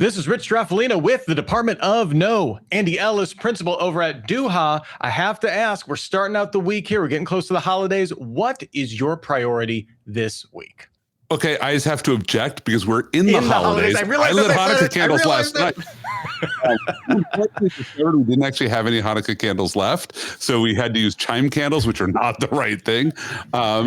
This is Rich Straffolina with the Department of No. Andy Ellis, principal over at DoD. I have to ask, we're starting out the week here. We're getting close to the holidays. What is your priority this week? Okay, I just have to object because we're in the holidays. I lit Hanukkah candles last night. We didn't actually have any Hanukkah candles left, so we had to use chime candles, which are not the right thing.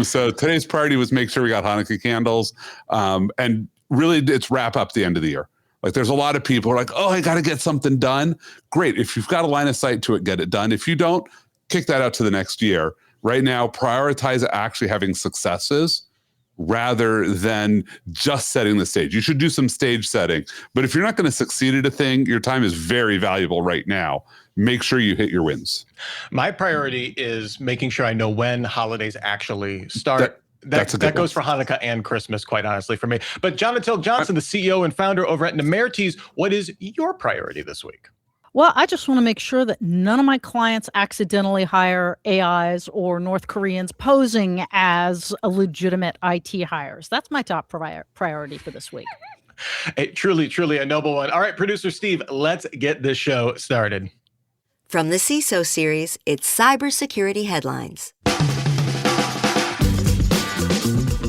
So today's priority was make sure we got Hanukkah candles, and really it's wrap up the end of the year. Like there's a lot of people who are like, oh, I got to get something done. Great. If you've got a line of sight to it, get it done. If you don't, kick that out to the next year. Right now, prioritize actually having successes rather than just setting the stage. You should do some stage setting. But if you're not going to succeed at a thing, your time is very valuable right now. Make sure you hit your wins. My priority is making sure I know when holidays actually start. That goes for Hanukkah and Christmas, quite honestly, for me. But Jonathan Johnson, the CEO and founder over at Nimertes, what is your priority this week? Well, I just want to make sure that none of my clients accidentally hire AIs or North Koreans posing as a legitimate IT hires. That's my top priority for this week. Truly a noble one. All right, producer Steve, let's get this show started. From the CISO series, it's Cybersecurity Headlines.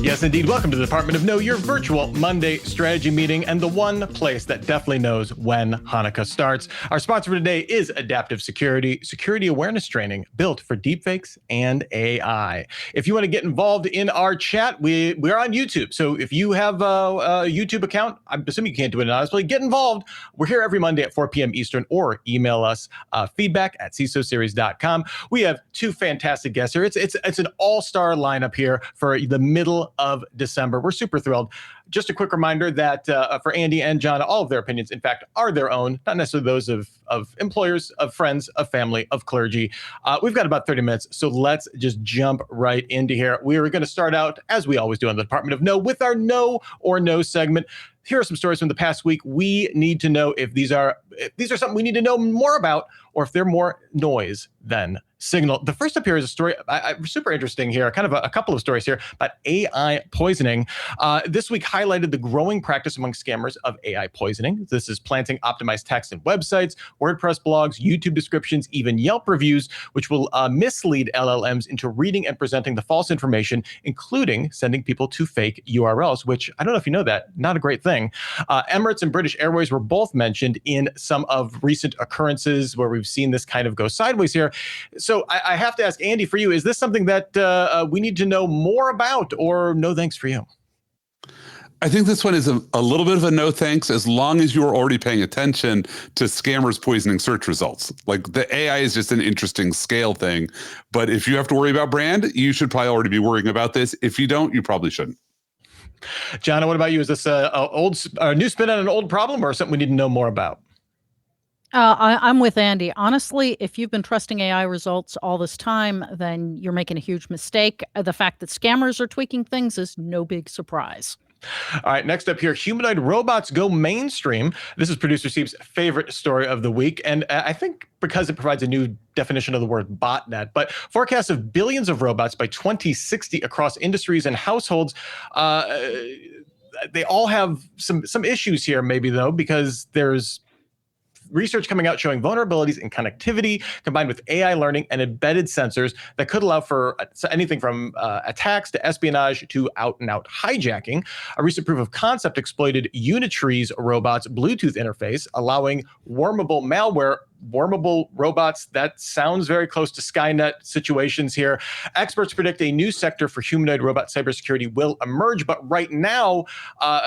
Yes, indeed. Welcome to the Department of No, your virtual Monday strategy meeting and the one place that definitely knows when Hanukkah starts. Our sponsor for today is Adaptive Security, security awareness training built for deepfakes and AI. If you want to get involved in our chat, we're on YouTube. So if you have a YouTube account, I'm assuming you can't do it anonymously, get involved. We're here every Monday at 4 p.m. Eastern, or email us feedback@cisoseries.com. We have two fantastic guests here. It's an all-star lineup here for the middle of December. We're super thrilled. Just a quick reminder that for Andy and John, all of their opinions, in fact, are their own, not necessarily those of employers, of friends, of family, of clergy. We've got about 30 minutes, so let's just jump right into here. We are going to start out, as we always do on the Department of No, with our No or No segment. Here are some stories from the past week. We need to know if these are something we need to know more about, or if they're more noise than signal. The first up here is a story, super interesting here, kind of a couple of stories here about AI poisoning. This week highlighted the growing practice among scammers of AI poisoning. This is planting optimized text in websites, WordPress blogs, YouTube descriptions, even Yelp reviews, which will mislead LLMs into reading and presenting the false information, including sending people to fake URLs, which I don't know if you know that, not a great thing. Emirates and British Airways were both mentioned in some of recent occurrences where we've seen this kind of go sideways here. So I have to ask, Andy, for you, is this something that we need to know more about, or no thanks for you? I think this one is a little bit of a no thanks, as long as you're already paying attention to scammers poisoning search results. Like the AI is just an interesting scale thing. But if you have to worry about brand, you should probably already be worrying about this. If you don't, you probably shouldn't. John, what about you? Is this a new spin on an old problem, or something we need to know more about? I'm with Andy. Honestly, if you've been trusting AI results all this time, then you're making a huge mistake. The fact that scammers are tweaking things is no big surprise. All right, next up here, humanoid robots go mainstream. This is producer Steve's favorite story of the week, and I think because it provides a new definition of the word botnet, but forecasts of billions of robots by 2060 across industries and households. They all have some issues here, maybe, though, because there's research coming out showing vulnerabilities in connectivity combined with AI learning and embedded sensors that could allow for anything from attacks to espionage to out-and-out hijacking. A recent proof of concept exploited Unitree's robot's Bluetooth interface, allowing wormable robots. That sounds very close to Skynet situations here. Experts predict a new sector for humanoid robot cybersecurity will emerge, but right now,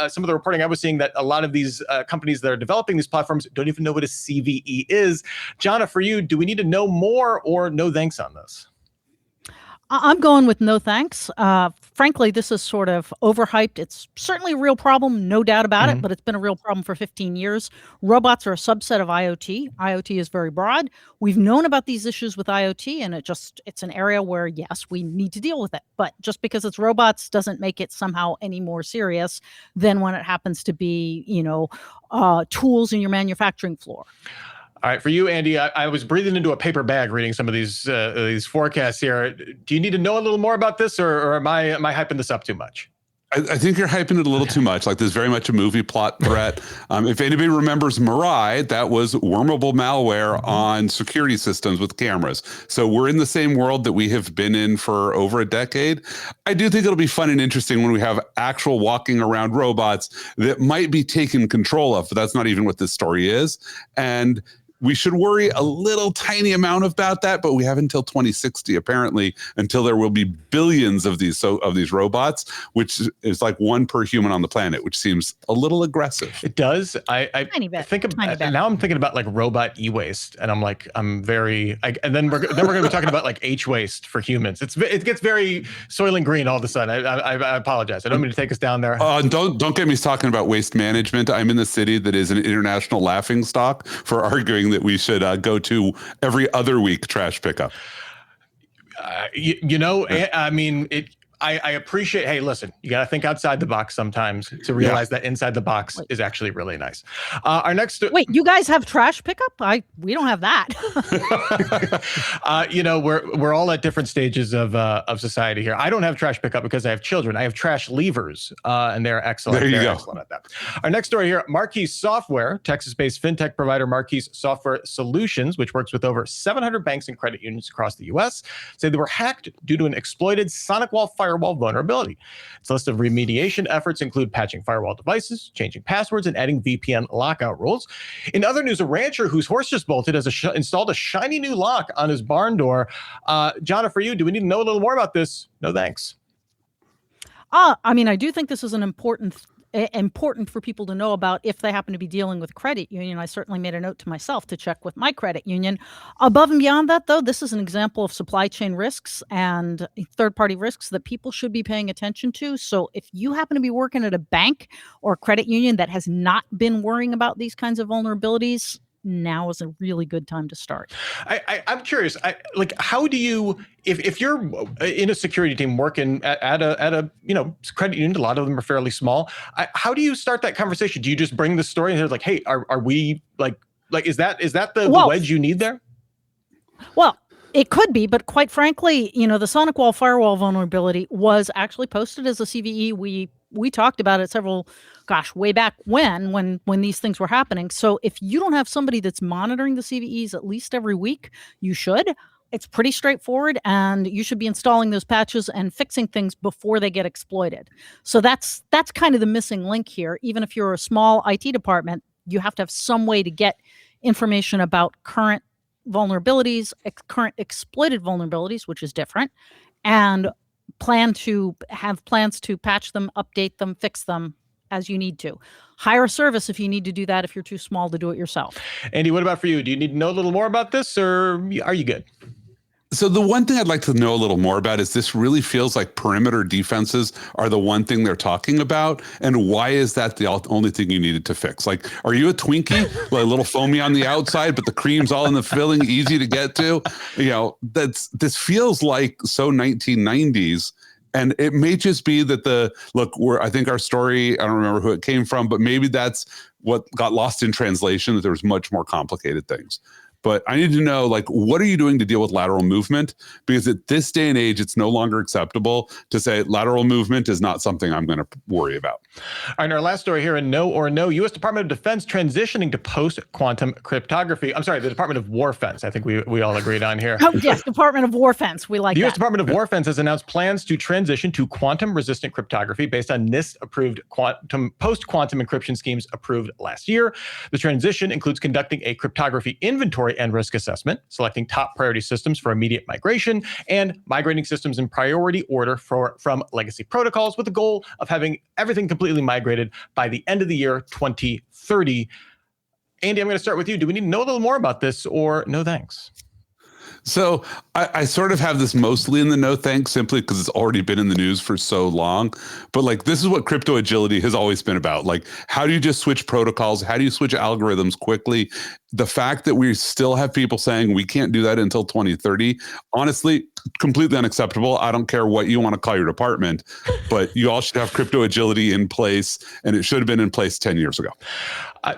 some of the reporting I was seeing that a lot of these companies that are developing these platforms don't even know what a CVE is. Jonna, for you, do we need to know more, or no thanks on this? I'm going with no thanks. Frankly, this is sort of overhyped. It's certainly a real problem, no doubt about it, but it's been a real problem for 15 years. Robots are a subset of IoT. IoT is very broad. We've known about these issues with IoT, and it's an area where, yes, we need to deal with it. But just because it's robots doesn't make it somehow any more serious than when it happens to be, tools in your manufacturing floor. All right, for you, Andy, I was breathing into a paper bag reading some of these forecasts here. Do you need to know a little more about this, or am I hyping this up too much? I think you're hyping it a little too much. Like there's very much a movie plot threat. If anybody remembers Mirai, that was wormable malware on security systems with cameras. So we're in the same world that we have been in for over a decade. I do think it'll be fun and interesting when we have actual walking around robots that might be taken control of, but that's not even what this story is. And we should worry a little tiny amount about that, but we have until 2060 apparently until there will be billions of these robots, which is like one per human on the planet, which seems a little aggressive. It does. I think now I'm thinking about like robot e-waste, and I'm like and then we're going to be talking about like h-waste for humans. It gets very Soylent Green all of a sudden. I apologize. I don't mean to take us down there. Don't get me talking about waste management. I'm in the city that is an international laughing stock for arguing that we should go to every other week trash pickup. I mean, I appreciate, hey, listen, you got to think outside the box sometimes to realize that inside the box is actually really nice. Our next... Wait, you guys have trash pickup? We don't have that. We're all at different stages of society here. I don't have trash pickup because I have children. I have trash leavers, and they're excellent. There you go. Excellent at that. Our next story here, Marquise Software, Texas-based fintech provider Marquise Software Solutions, which works with over 700 banks and credit unions across the U.S., say they were hacked due to an exploited SonicWall firewall vulnerability. Its list of remediation efforts include patching firewall devices, changing passwords, and adding VPN lockout rules. In other news, a rancher whose horse just bolted has installed a shiny new lock on his barn door. Jonna, for you, do we need to know a little more about this? No, thanks. I mean, I do think this is an important for people to know about if they happen to be dealing with credit union. I certainly made a note to myself to check with my credit union. Above and beyond that, though, this is an example of supply chain risks and third-party risks that people should be paying attention to. So if you happen to be working at a bank or credit union that has not been worrying about these kinds of vulnerabilities, now is a really good time to start. I'm curious, how do you, if you're in a security team working at a credit union, a lot of them are fairly small. How do you start that conversation? Do you just bring the story and they're like, hey, are we like is that the wedge you need there? Well, it could be, but quite frankly, the SonicWall firewall vulnerability was actually posted as a CVE. We talked about it way back when these things were happening. So if you don't have somebody that's monitoring the CVEs at least every week, you should. It's pretty straightforward, and you should be installing those patches and fixing things before they get exploited. So that's kind of the missing link here. Even if you're a small IT department, you have to have some way to get information about current vulnerabilities, current exploited vulnerabilities, which is different, and plans to patch them, update them, fix them as you need to. Hire a service if you need to do that, if you're too small to do it yourself. Andy, what about for you? Do you need to know a little more about this, or are you good? So the one thing I'd like to know a little more about is this really feels like perimeter defenses are the one thing they're talking about. And why is that the only thing you needed to fix? Like, are you a Twinkie, like a little foamy on the outside, but the cream's all in the filling, easy to get to? This feels like so 1990s. And it may just be that I think our story, I don't remember who it came from, but maybe that's what got lost in translation, that there was much more complicated things. But I need to know, what are you doing to deal with lateral movement? Because at this day and age, it's no longer acceptable to say lateral movement is not something I'm going to worry about. All right, our last story here in No or No, U.S. Department of Defense transitioning to post-quantum cryptography. I'm sorry, the Department of Warfense, I think we all agreed on here. Oh, yes, Department of Warfense. We like the that. U.S. Department of Warfense has announced plans to transition to quantum-resistant cryptography based on NIST-approved post-quantum encryption schemes approved last year. The transition includes conducting a cryptography inventory and risk assessment, selecting top priority systems for immediate migration, and migrating systems in priority order from legacy protocols with the goal of having everything completely migrated by the end of the year 2030. Andy, I'm going to start with you. Do we need to know a little more about this, or no thanks? So I sort of have this mostly in the no thanks, simply because it's already been in the news for so long. But this is what crypto agility has always been about. How do you just switch protocols? How do you switch algorithms quickly? The fact that we still have people saying we can't do that until 2030, honestly, completely unacceptable. I don't care what you want to call your department, but you all should have crypto agility in place, and it should have been in place 10 years ago.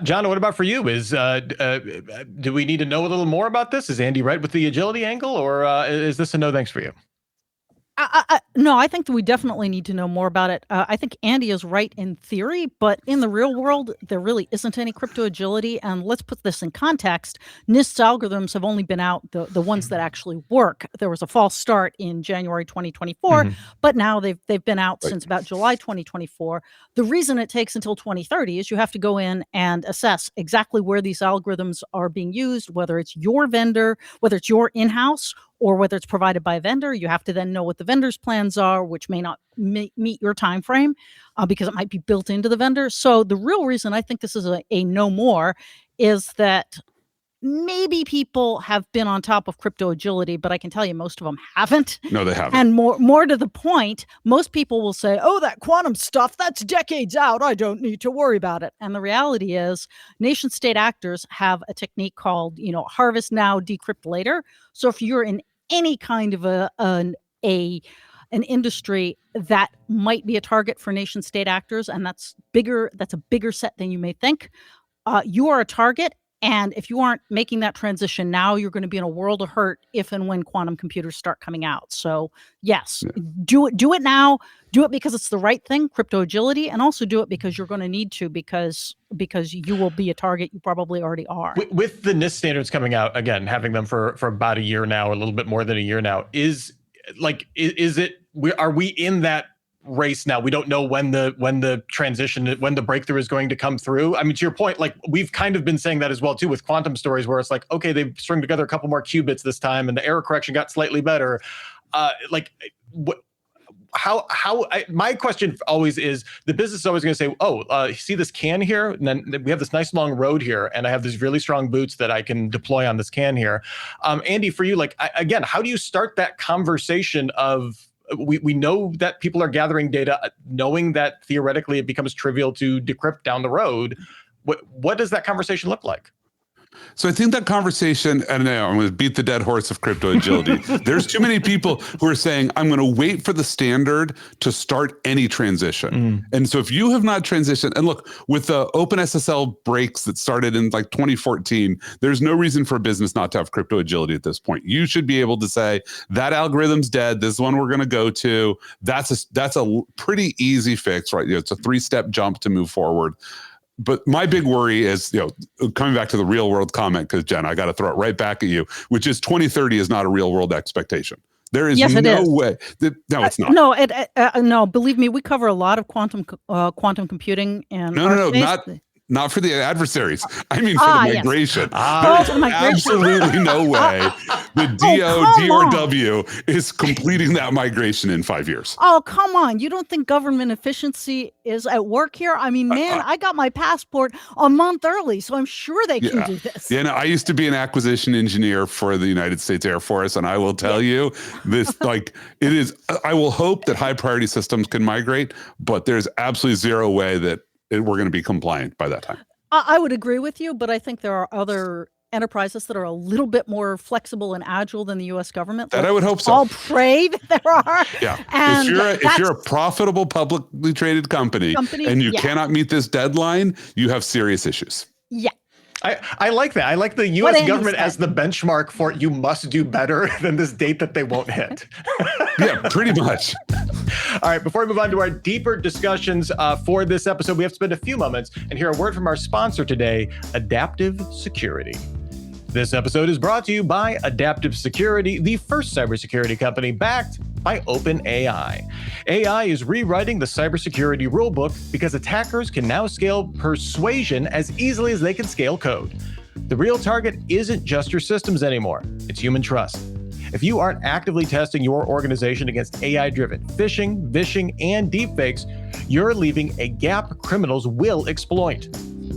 John, what about for you? Do we need to know a little more about this? Is Andy right with the agility angle, or is this a no thanks for you? No, I think that we definitely need to know more about it. I think Andy is right in theory, but in the real world, there really isn't any crypto agility. And let's put this in context. NIST's algorithms have only been out, the ones that actually work. There was a false start in January 2024, but now they've been out since about July 2024. The reason it takes until 2030 is you have to go in and assess exactly where these algorithms are being used, whether it's your vendor, whether it's your in-house, or whether it's provided by a vendor. You have to then know what the vendor's plans are, which may not meet your time frame because it might be built into the vendor. So the real reason I think this is a no more is that maybe people have been on top of crypto agility, but I can tell you most of them haven't. No, they haven't. And more to the point, most people will say, oh, that quantum stuff, that's decades out. I don't need to worry about it. And the reality is nation state actors have a technique called, harvest now, decrypt later. So if you're in any kind of an industry that might be a target for nation state actors, and that's a bigger set than you may think, you are a target. And if you aren't making that transition now, you're going to be in a world of hurt if and when quantum computers start coming out. So yes, do it now. Do it because it's the right thing, crypto agility, and also do it because you're going to need to because you will be a target. You probably already are. With the NIST standards coming out, again, having them for about a year now, a little bit more than a year now, are we in that race now? We don't know when the transition, when the breakthrough is going to come through. I mean, to your point, like we've kind of been saying that as well too with quantum stories, where it's like, okay, they've strung together a couple more qubits this time, and the error correction got slightly better. My question always is, the business is always going to say, see this can here? And then we have this nice long road here, and I have these really strong boots that I can deploy on this can here. Andy, for you, again, how do you start that conversation of, we know that people are gathering data, knowing that theoretically it becomes trivial to decrypt down the road. What does that conversation look like? So I think that conversation, and I'm going to beat the dead horse of crypto agility. There's too many people who are saying, I'm going to wait for the standard to start any transition. And so if you have not transitioned, and look, with the OpenSSL breaks that started in 2014, there's no reason for a business not to have crypto agility at this point. You should be able to say, that algorithm's dead. This is one we're going to go to. That's a pretty easy fix, right? It's a 3-step jump to move forward. But my big worry is, coming back to the real world comment, because Jen, I got to throw it right back at you, which is 2030 is not a real world expectation. There is no way. No, it's not. No, believe me, we cover a lot of quantum computing. And not for the adversaries. I mean, for the migration. There's absolutely no way the DoD is completing that migration in 5 years. Oh, come on. You don't think government efficiency is at work here? I mean, man, I got my passport a month early, so I'm sure they can do this. Yeah, I used to be an acquisition engineer for the United States Air Force, and I will tell you this, it is, I will hope that high priority systems can migrate, but there's absolutely zero way that we're going to be compliant by that time. I would agree with you, but I think there are other enterprises that are a little bit more flexible and agile than the U.S. government. I would hope so. I'll pray that there are. Yeah. And if you're a profitable publicly traded company and you cannot meet this deadline, you have serious issues. Yeah. I like that. I like the U.S. government as the benchmark for you must do better than this date that they won't hit. Yeah, pretty much. All right, before we move on to our deeper discussions for this episode, we have to spend a few moments and hear a word from our sponsor today, Adaptive Security. This episode is brought to you by Adaptive Security, the first cybersecurity company backed by OpenAI. AI is rewriting the cybersecurity rulebook because attackers can now scale persuasion as easily as they can scale code. The real target isn't just your systems anymore, it's human trust. If you aren't actively testing your organization against AI-driven phishing, vishing, and deepfakes, you're leaving a gap criminals will exploit.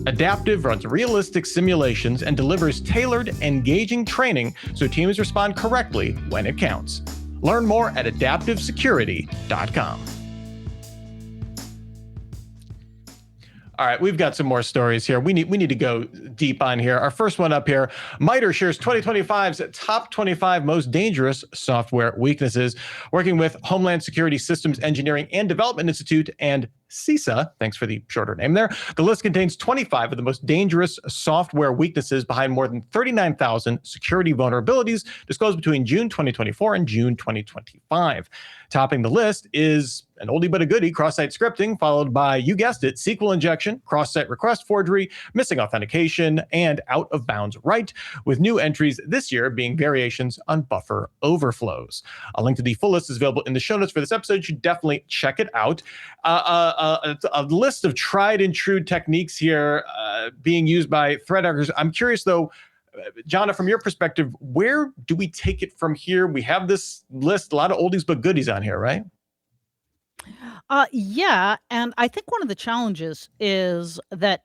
Adaptive runs realistic simulations and delivers tailored, engaging training so teams respond correctly when it counts. Learn more at adaptivesecurity.com. All right, we've got some more stories here. We need to go deep on here. Our first one up here, MITRE shares 2025's top 25 most dangerous software weaknesses, working with Homeland Security Systems Engineering and Development Institute and CISA. Thanks for the shorter name there. The list contains 25 of the most dangerous software weaknesses behind more than 39,000 security vulnerabilities disclosed between June 2024 and June 2025. Topping the list is an oldie but a goodie, cross-site scripting, followed by, you guessed it, SQL injection, cross-site request forgery, missing authentication, and out-of-bounds write, with new entries this year being variations on buffer overflows. A link to the full list is available in the show notes for this episode. You should definitely check it out. A list of tried and true techniques here being used by threat actors. I'm curious, though, Jana, from your perspective, where do we take it from here? We have this list, a lot of oldies but goodies on here, right? Yeah, and I think one of the challenges is that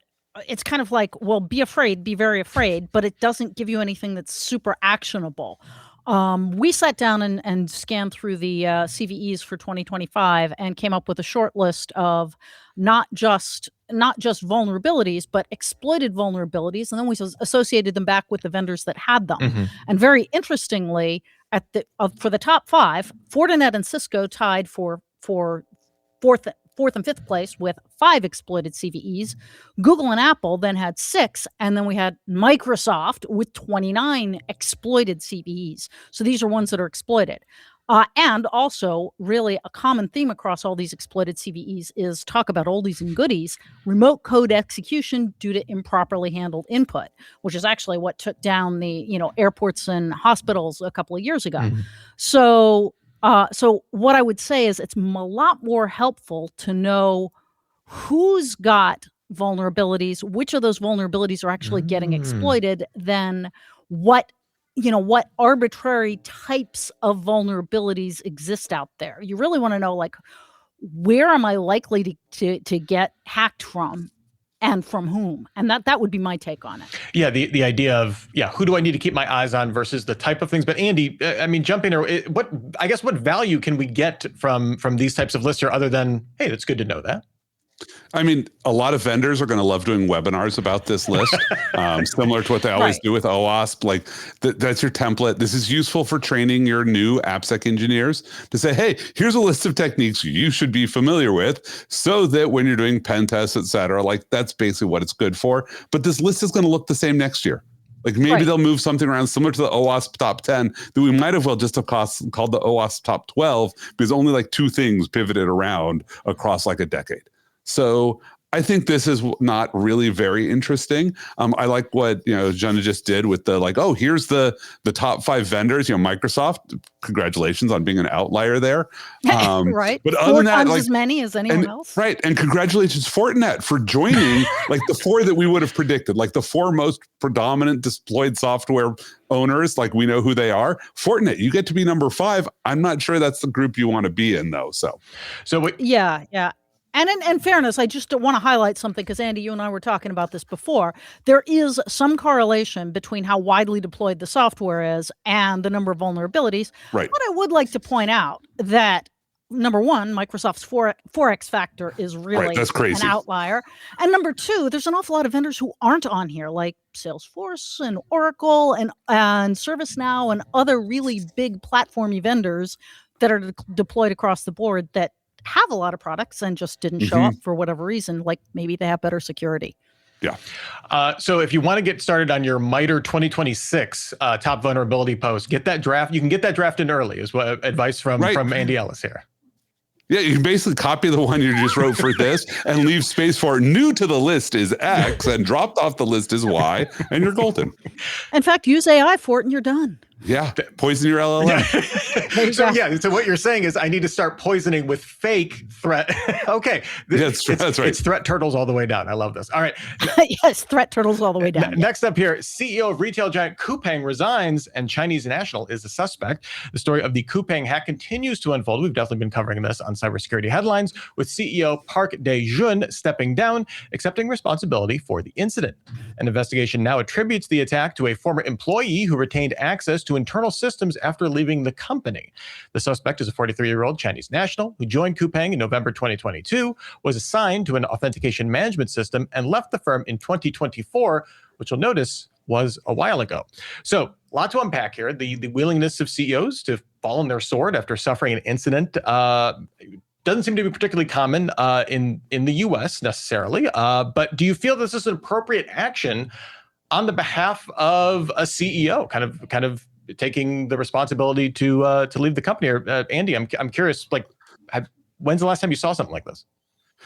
it's kind of like, well, be afraid, be very afraid, but it doesn't give you anything that's super actionable. We sat down and scanned through the CVEs for 2025 and came up with a short list of not just vulnerabilities, but exploited vulnerabilities, and then we associated them back with the vendors that had them. Mm-hmm. And very interestingly, for the top 5, Fortinet and Cisco tied for fourth and fifth place with 5 exploited CVEs. Google and Apple then had 6, and then we had Microsoft with 29 exploited CVEs. So these are ones that are exploited. And also, really, a common theme across all these exploited CVEs is talk about oldies and goodies, remote code execution due to improperly handled input, which is actually what took down the airports and hospitals a couple of years ago. Mm-hmm. So what I would say is it's a lot more helpful to know who's got vulnerabilities, which of those vulnerabilities are actually getting exploited, than what arbitrary types of vulnerabilities exist out there. You really want to know, like, where am I likely to get hacked from? And from whom? And that would be my take on it. Yeah, the idea of, who do I need to keep my eyes on versus the type of things. But Andy, I mean, jumping there, what value can we get from these types of lists here other than, hey, that's good to know that? I mean, a lot of vendors are going to love doing webinars about this list, similar to what they always do with OWASP. Like, that's your template. This is useful for training your new AppSec engineers to say, hey, here's a list of techniques you should be familiar with so that when you're doing pen tests, et cetera, like, that's basically what it's good for. But this list is going to look the same next year. Like, maybe they'll move something around similar to the OWASP top 10 that we might have well just have called the OWASP top 12 because only like 2 things pivoted around across like a decade. So I think this is not really very interesting. I like what Jana just did with the here's the top 5 vendors. Microsoft, congratulations on being an outlier there. Right. But other than that, as many as anyone else. Right. And congratulations, Fortinet, for joining like the 4 that we would have predicted, like the 4 most predominant deployed software owners. Like, we know who they are. Fortinet, you get to be number 5. I'm not sure that's the group you want to be in, though. So yeah. And in fairness, I just want to highlight something because, Andy, you and I were talking about this before. There is some correlation between how widely deployed the software is and the number of vulnerabilities. Right. But I would like to point out that, number one, Microsoft's 4x factor is really that's crazy. An outlier. And number 2, there's an awful lot of vendors who aren't on here, like Salesforce and Oracle and ServiceNow and other really big platformy vendors that are deployed across the board that have a lot of products and just didn't show up for whatever reason, like maybe they have better security. Yeah. So if you want to get started on your MITRE 2026 top vulnerability post, get that draft. You can get that draft in early, is what advice from Andy Ellis here. Yeah, you can basically copy the one you just wrote for this and leave space for new to the list is X and dropped off the list is Y, and you're golden. In fact, use AI for it and you're done. Yeah, poison your LLM. So what you're saying is I need to start poisoning with fake threat. Okay. That's right. It's threat turtles all the way down. I love this. All right. Yes, threat turtles all the way down. Next up here, CEO of retail giant Coupang resigns and Chinese national is the suspect. The story of the Coupang hack continues to unfold. We've definitely been covering this on cybersecurity headlines, with CEO Park Dae-jun stepping down, accepting responsibility for the incident. An investigation now attributes the attack to a former employee who retained access to internal systems after leaving the company. The suspect is a 43-year-old Chinese national who joined Coupang in November 2022, was assigned to an authentication management system, and left the firm in 2024, which you'll notice was a while ago. So a lot to unpack here. The willingness of CEOs to fall on their sword after suffering an incident. doesn't seem to be particularly common in the U.S. necessarily. But do you feel this is an appropriate action on the behalf of a CEO, kind of taking the responsibility to leave the company? Or Andy, I'm curious, like, when's the last time you saw something like this?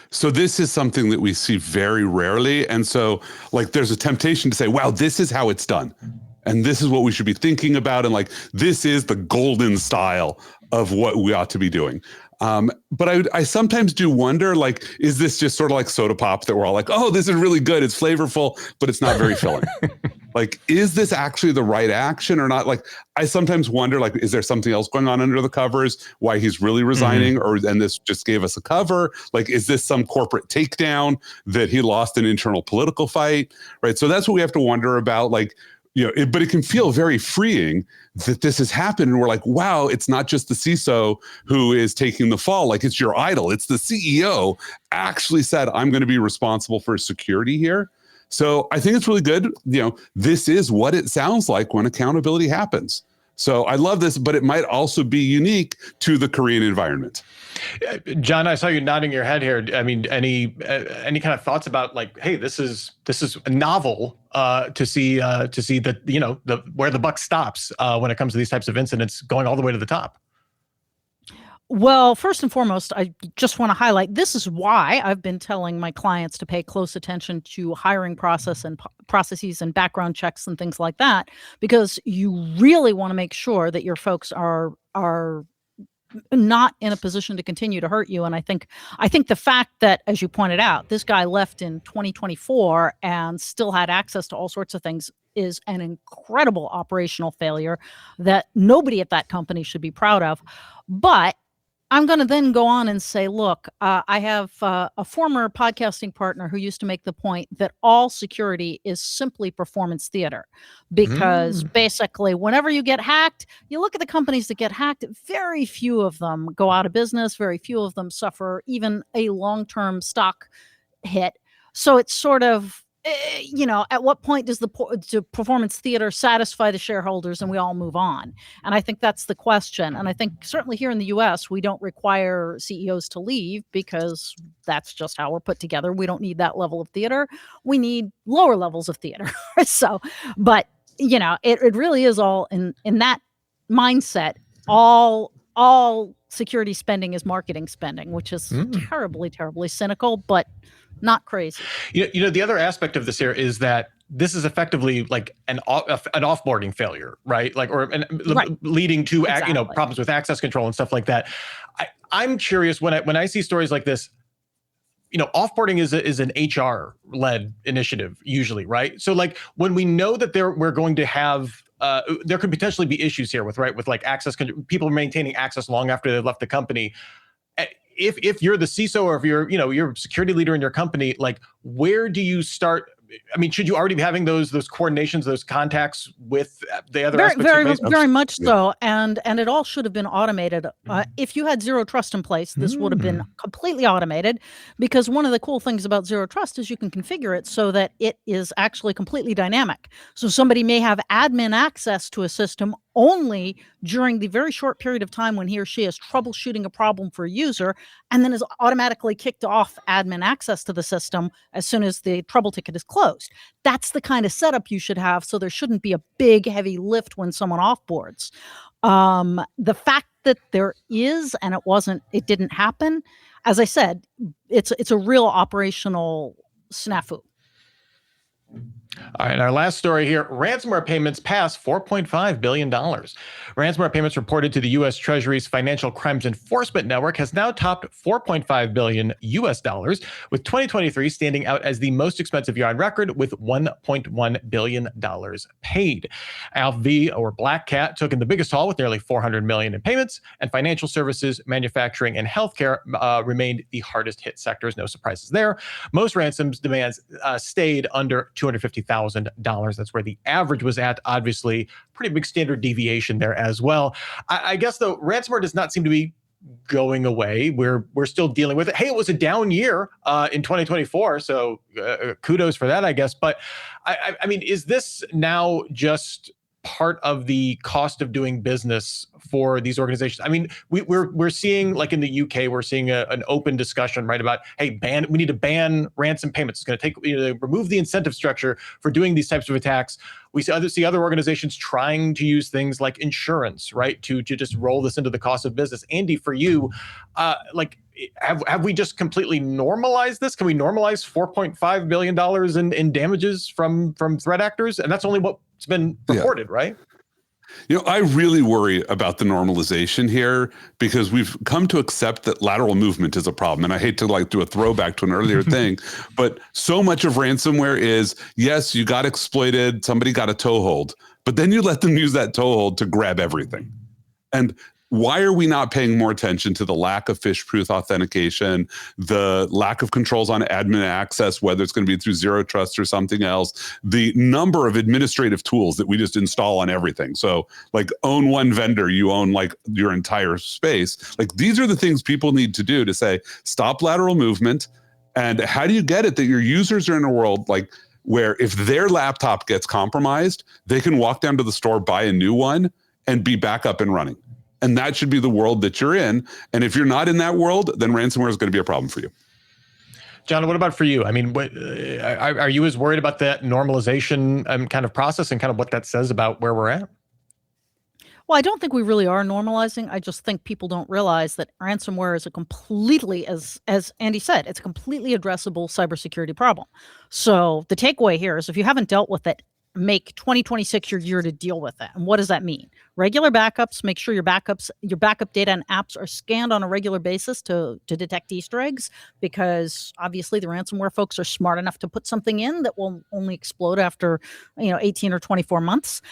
So this is something that we see very rarely. And so like there's a temptation to say, wow, this is how it's done. And this is what we should be thinking about. And like, this is the golden style of what we ought to be doing. But I sometimes do wonder, like, is this just sort of like soda pop that we're all like, oh, this is really good. It's flavorful, but it's not very filling. Like, is this actually the right action or not? Like, I sometimes wonder, like, is there something else going on under the covers? Why he's really resigning, and this just gave us a cover? Like, is this some corporate takedown that he lost an internal political fight? Right. So that's what we have to wonder about. Like, but it can feel very freeing that this has happened. And we're like, wow, it's not just the CISO who is taking the fall. Like, it's your idol. It's the CEO actually said, I'm going to be responsible for security here. So I think it's really good. This is what it sounds like when accountability happens. So I love this, but it might also be unique to the Korean environment. John, I saw you nodding your head here. I mean, any kind of thoughts about, like, hey, this is novel to see that where the buck stops when it comes to these types of incidents, going all the way to the top. Well, first and foremost, I just want to highlight, this is why I've been telling my clients to pay close attention to hiring processes and background checks and things like that, because you really want to make sure that your folks are not in a position to continue to hurt you. And I think the fact that, as you pointed out, this guy left in 2024 and still had access to all sorts of things is an incredible operational failure that nobody at that company should be proud of. But I'm going to then go on and say, look, I have a former podcasting partner who used to make the point that all security is simply performance theater, because basically whenever you get hacked, you look at the companies that get hacked, very few of them go out of business. Very few of them suffer even a long-term stock hit. So it's sort of, at what point does the performance theater satisfy the shareholders and we all move on? And I think that's the question. And I think certainly here in the US, we don't require CEOs to leave because that's just how we're put together. We don't need that level of theater. We need lower levels of theater. But it really is all in that mindset. All security spending is marketing spending, which is terribly, terribly cynical, but not crazy. The other aspect of this here is that this is effectively like an offboarding failure, right? Like, leading to problems with access control and stuff like that. I'm curious when I see stories like this. Offboarding is an HR led initiative usually, right? So like when we know that we're going to have there could potentially be issues here with like access control, people maintaining access long after they've left the company. If you're the CISO or if you're a security leader in your company, like, where do you start? I mean, should you already be having those coordinations, those contacts with the other aspects? Very much so, and it all should have been automated. If you had zero trust in place, this would have been completely automated, because one of the cool things about zero trust is you can configure it so that it is actually completely dynamic. So somebody may have admin access to a system only during the very short period of time when he or she is troubleshooting a problem for a user, and then is automatically kicked off admin access to the system as soon as the trouble ticket is closed. That's the kind of setup you should have, so there shouldn't be a big, heavy lift when someone offboards. The fact that there is, and it didn't happen, as I said, it's a real operational snafu. All right, our last story here. Ransomware payments pass $4.5 billion. Ransomware payments reported to the U.S. Treasury's Financial Crimes Enforcement Network has now topped $4.5 billion, with 2023 standing out as the most expensive year on record, with $1.1 billion paid. AlpV, or Black Cat, took in the biggest haul with nearly $400 million in payments, and financial services, manufacturing, and healthcare remained the hardest hit sectors. No surprises there. Most ransoms demands stayed under $250,000. That's where the average was at. Obviously, pretty big standard deviation there as well. I guess, though, ransomware does not seem to be going away. We're still dealing with it. Hey, it was a down year in 2024, so kudos for that, I guess. But I mean, is this now just part of the cost of doing business for these organizations? I mean, we're seeing, like in the UK, we're seeing an open discussion, right, about, hey, we need to ban ransom payments. It's going to take, remove the incentive structure for doing these types of attacks. We see other organizations trying to use things like insurance, right, to just roll this into the cost of business. Andy, for you, have we just completely normalized this? Can we normalize $4.5 billion in damages from threat actors? And that's only what's been reported, right? I really worry about the normalization here, because we've come to accept that lateral movement is a problem. And I hate to do a throwback to an earlier thing, but so much of ransomware is, yes, you got exploited, somebody got a toehold, but then you let them use that toehold to grab everything. And why are we not paying more attention to the lack of phish-proof authentication, the lack of controls on admin access, whether it's going to be through zero trust or something else, the number of administrative tools that we just install on everything? So own one vendor, you own your entire space. These are the things people need to do to say, stop lateral movement. And how do you get it that your users are in a world where if their laptop gets compromised, they can walk down to the store, buy a new one, and be back up and running? And that should be the world that you're in. And if you're not in that world, then ransomware is going to be a problem for you. John, what about for you? I mean, are you as worried about that normalization kind of process and kind of what that says about where we're at? Well, I don't think we really are normalizing. I just think people don't realize that ransomware is a completely, as Andy said, it's a completely addressable cybersecurity problem. So the takeaway here is, if you haven't dealt with it, make 2026 your year to deal with it. And what does that mean? Regular backups, make sure your backup data and apps are scanned on a regular basis to detect Easter eggs, because obviously the ransomware folks are smart enough to put something in that will only explode after 18 or 24 months.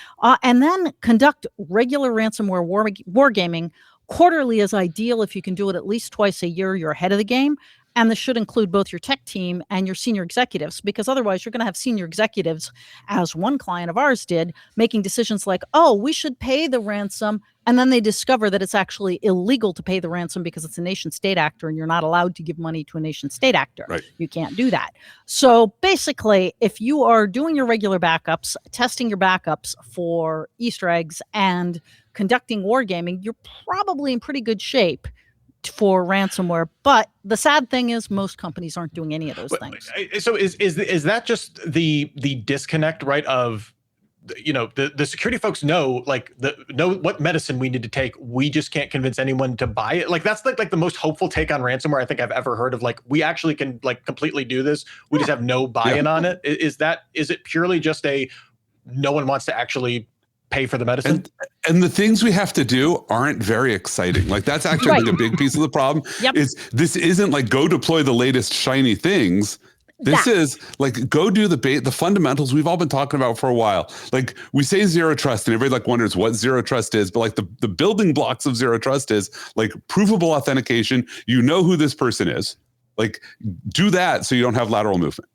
And then conduct regular ransomware wargaming. Quarterly is ideal. If you can do it at least twice a year, you're ahead of the game. And this should include both your tech team and your senior executives, because otherwise you're going to have senior executives, as one client of ours did, making decisions like, oh, we should pay the ransom. And then they discover that it's actually illegal to pay the ransom because it's a nation state actor, and you're not allowed to give money to a nation state actor. Right. You can't do that. So basically, if you are doing your regular backups, testing your backups for Easter eggs, and conducting wargaming, you're probably in pretty good shape for ransomware. But the sad thing is, most companies aren't doing any of those things. So is that just the disconnect, right? Of the security folks know what medicine we need to take. We just can't convince anyone to buy it. That's like the most hopeful take on ransomware I think I've ever heard of. We actually can completely do this. We just have no buy-in on it. Is it purely just no one wants to actually pay for the medicine? And the things we have to do aren't very exciting. That's actually a big piece of the problem. Yep. This isn't go deploy the latest shiny things. This is go do the fundamentals we've all been talking about for a while. We say zero trust, and everybody wonders what zero trust is, but the building blocks of zero trust is provable authentication. You know who this person is. Do that so you don't have lateral movement.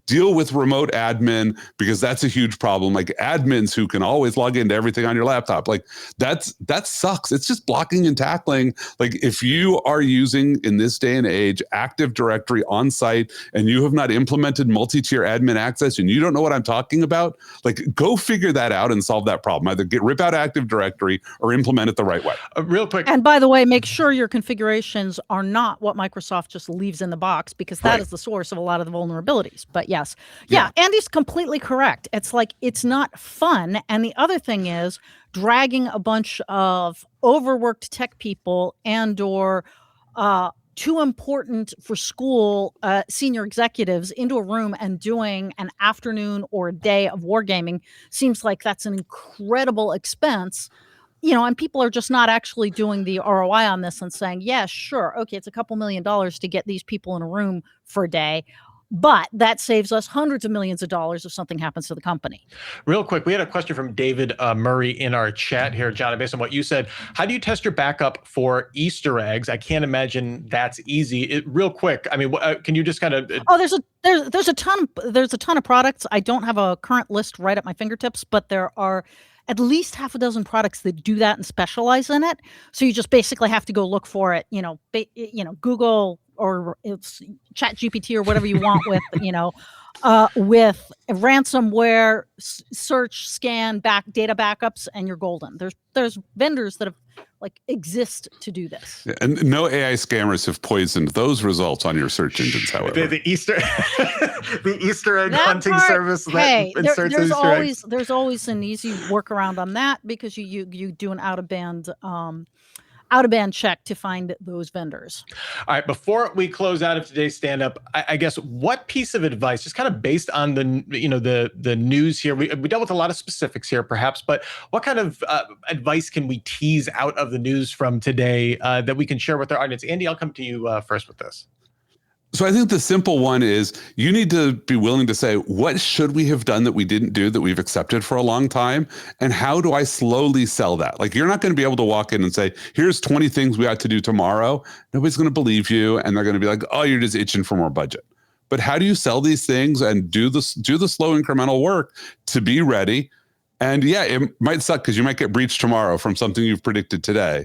Deal with remote admin, because that's a huge problem. Admins who can always log into everything on your laptop. That sucks. It's just blocking and tackling. If you are using, in this day and age, Active Directory on site, and you have not implemented multi-tier admin access, and you don't know what I'm talking about, go figure that out and solve that problem. Either rip out Active Directory or implement it the right way. Real quick. And by the way, make sure your configurations are not what Microsoft just leaves in the box, because that is the source of a lot of the vulnerabilities. But yes, Andy's completely correct. It's not fun. And the other thing is dragging a bunch of overworked tech people or too important for school senior executives into a room and doing an afternoon or a day of wargaming seems like that's an incredible expense. And people are just not actually doing the ROI on this and saying, yeah, sure, okay, it's a couple $1 million to get these people in a room for a day, but that saves us hundreds of millions of dollars if something happens to the company. Real quick, we had a question from David Murray in our chat here, John. Based on what you said, how do you test your backup for Easter eggs? I can't imagine that's easy. Real quick, I mean, can you just kind of? There's a ton of products. I don't have a current list right at my fingertips, but there are at least half a dozen products that do that and specialize in it. So you just basically have to go look for it. Google or it's Chat GPT or whatever you want with, with ransomware, search, scan, data backups, and you're golden. There's vendors that have exist to do this. Yeah, and no AI scammers have poisoned those results on your search engines, however. The Easter the Easter egg That hunting part, service that hey, inserts there's Easter eggs. there's always an easy workaround on that, because you do an out of band check to find those vendors. All right, before we close out of today's stand-up, I guess what piece of advice, just kind of based on the news here, we dealt with a lot of specifics here perhaps, but what kind of advice can we tease out of the news from today that we can share with our audience? Andy, I'll come to you first with this. So I think the simple one is you need to be willing to say, what should we have done that we didn't do that we've accepted for a long time? And how do I slowly sell that? You're not going to be able to walk in and say, here's 20 things we ought to do tomorrow. Nobody's going to believe you. And they're going to be like, oh, you're just itching for more budget. But how do you sell these things and do the slow incremental work to be ready? And yeah, it might suck because you might get breached tomorrow from something you've predicted today.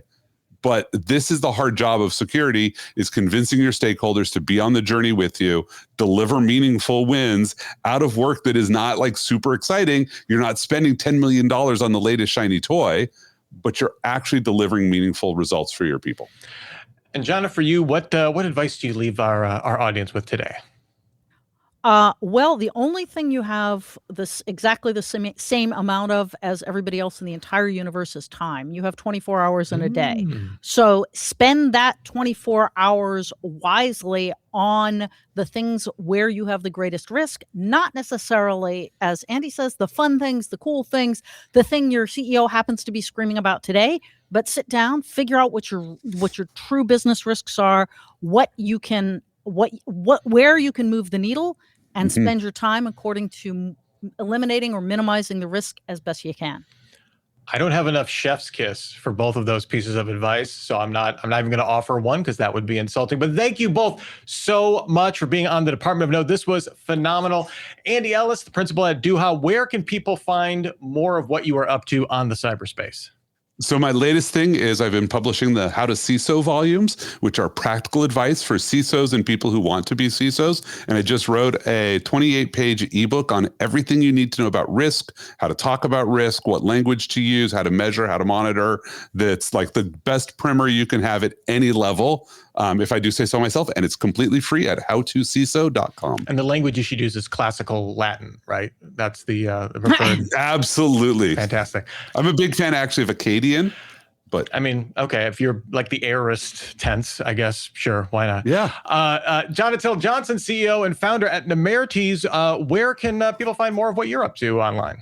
But this is the hard job of security, is convincing your stakeholders to be on the journey with you, deliver meaningful wins out of work that is not super exciting. You're not spending $10 million on the latest shiny toy, but you're actually delivering meaningful results for your people. And Jonna, for you, what advice do you leave our audience with today? Well, the only thing you have exactly the same amount of as everybody else in the entire universe is time. You have 24 hours in a day. So spend that 24 hours wisely on the things where you have the greatest risk, not necessarily, as Andy says, the fun things, the cool things, the thing your CEO happens to be screaming about today, but sit down, figure out what your true business risks are, where you can move the needle, and spend your time according to eliminating or minimizing the risk as best you can. I don't have enough chef's kiss for both of those pieces of advice, so I'm not even going to offer one because that would be insulting. But thank you both so much for being on the Department of No. This was phenomenal. Andy Ellis, the principal at DoD, where can people find more of what you are up to on the cyberspace? So my latest thing is I've been publishing the How to CISO volumes, which are practical advice for CISOs and people who want to be CISOs. And I just wrote a 28-page ebook on everything you need to know about risk, how to talk about risk, what language to use, how to measure, how to monitor. That's the best primer you can have at any level, if I do say so myself. And it's completely free at howtociso.com. And the language you should use is classical Latin, right? That's the preferred. Absolutely. Fantastic. I'm a big fan actually of Akkadian. But I mean, okay, if you're the aorist tense, I guess, sure, why not? Yeah. Jonathan Johnson, CEO and founder at MITRE, where can people find more of what you're up to online?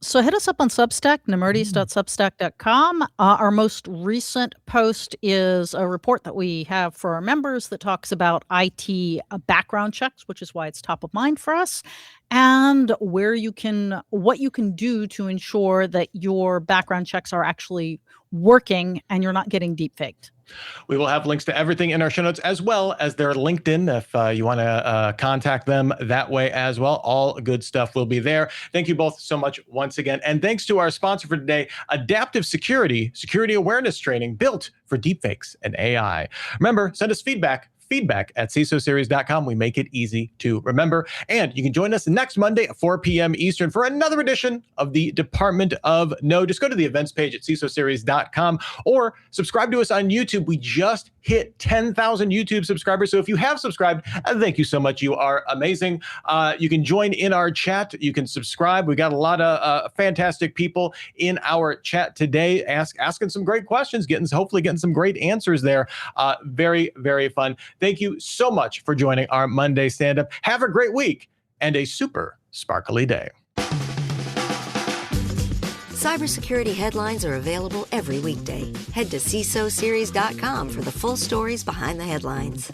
So hit us up on Substack, nemertes.substack.com. Our most recent post is a report that we have for our members that talks about IT background checks, which is why it's top of mind for us, and what you can do to ensure that your background checks are actually working and you're not getting deep faked. We will have links to everything in our show notes, as well as their LinkedIn if you want to contact them that way as well. All good stuff will be there. Thank you both so much once again. And thanks to our sponsor for today, Adaptive Security Awareness Training built for deepfakes and AI. Remember, send us feedback at CISOseries.com. We make it easy to remember. And you can join us next Monday at 4 p.m. Eastern for another edition of the Department of No. Just go to the events page at CISOseries.com or subscribe to us on YouTube. We just hit 10,000 YouTube subscribers. So if you have subscribed, thank you so much. You are amazing. You can join in our chat. You can subscribe. We got a lot of fantastic people in our chat today asking some great questions, hopefully getting some great answers there. Very, very fun. Thank you so much for joining our Monday stand-up. Have a great week and a super sparkly day. Cybersecurity headlines are available every weekday. Head to CISOseries.com for the full stories behind the headlines.